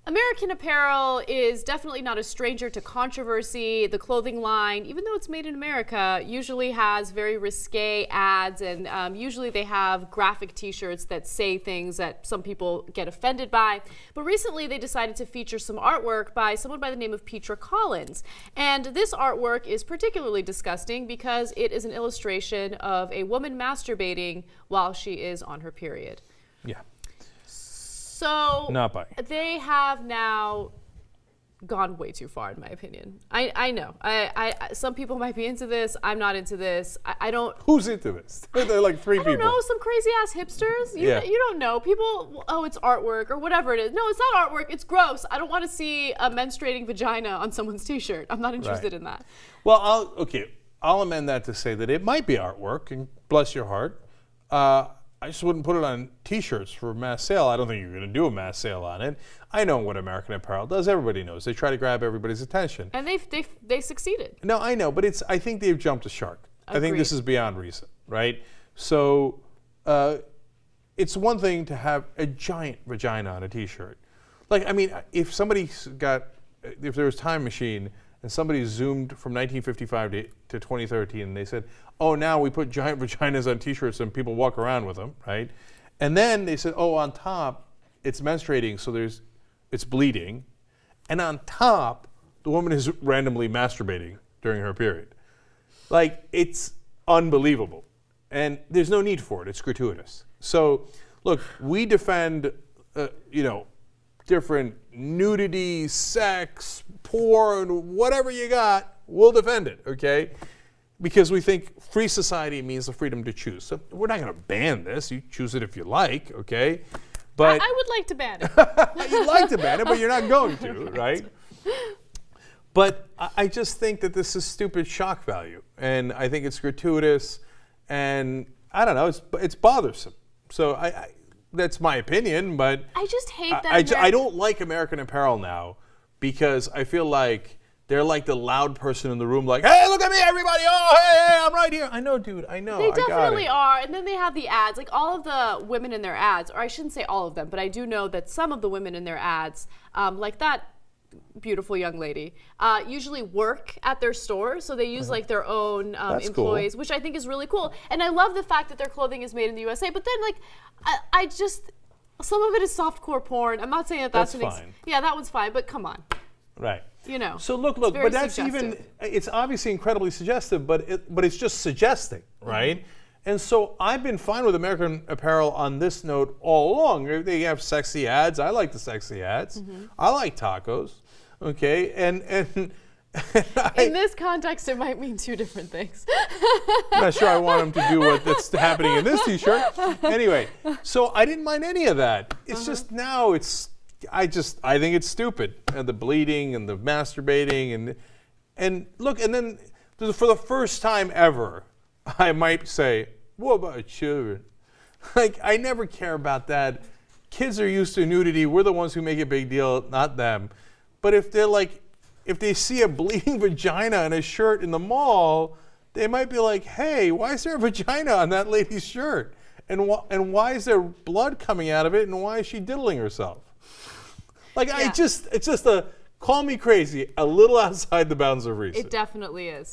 American Apparel is definitely not a stranger to controversy. The clothing line, even though it's made in America, usually has very risque ads, and usually they have graphic t-shirts that say things that some people get offended by. But recently they decided to feature some artwork by someone by the name of Petra Collins. And this artwork is particularly disgusting because it is an illustration of a woman masturbating while she is on her period. Yeah. So not by. They have now gone way too far, in my opinion. I know. I some people might be into this. I'm not into this. I don't. Who's into this? There are like three people. I don't know. Some crazy ass hipsters. You don't know. People. Oh, it's artwork or whatever it is. No, it's not artwork. It's gross. I don't want to see a menstruating vagina on someone's T-shirt. I'm not interested in that. Well, I'll amend that to say that it might be artwork, and bless your heart. I just wouldn't put it on T-shirts for a mass sale. I don't think you're going to do a mass sale on it. I know what American Apparel does. Everybody knows. They try to grab everybody's attention. And they succeeded. No, I know, but I think they've jumped the shark. Agreed. I think this is beyond reason, right? So it's one thing to have a giant vagina on a T-shirt. Like, I mean, if there was a time machine and somebody zoomed from 1955 to 2013 and they said, oh, now we put giant vaginas on T-shirts and people walk around with them, right? And then they said, oh, on top, it's menstruating, so it's bleeding. And on top, the woman is randomly masturbating during her period. Like, it's unbelievable. And there's no need for it. It's gratuitous. So, look, we defend, different nudity, sex, porn, whatever you got, we'll defend it, okay? Because we think free society means the freedom to choose. So we're not going to ban this. You choose it if you like, okay? But I would like to ban it. You'd like to ban it, but you're not going to, right? But I just think that this is stupid shock value, and I think it's gratuitous, and I don't know, it's bothersome. So that's my opinion, but I just hate that. I don't like American Apparel now because I feel like they're like the loud person in the room, like, hey, look at me, everybody. Oh, hey, I'm right here. I know, dude. I know. They definitely are. And then they have the ads. Like, all of the women in their ads, or I shouldn't say all of them, but I do know that some of the women in their ads, like that beautiful young lady, usually work at their store. So they use like their own employees, cool. Which I think is really cool. And I love the fact that their clothing is made in the USA. But then, like, I just, some of it is softcore porn. I'm not saying that that's fine. Yeah, that one's fine. But come on. Right. You know. So look, but that's suggestive. It's obviously incredibly suggestive, but it's just suggesting, right? Mm-hmm. And so I've been fine with American Apparel on this note all along. They have sexy ads. I like the sexy ads. Mm-hmm. I like tacos, okay? And in this context, it might mean two different things. I'm not sure I want them to do what's happening in this T-shirt. Anyway, so I didn't mind any of that. It's just now I think it's stupid, and the bleeding and the masturbating and look, and then for the first time ever, I might say, what about children? Like, I never care about that. Kids are used to nudity. We're the ones who make a big deal, not them. But if they see a bleeding vagina in a shirt in the mall, they might be like, hey, why is there a vagina on that lady's shirt? And why is there blood coming out of it? And why is she diddling herself? Like, it's just call me crazy, a little outside the bounds of reason. It definitely is.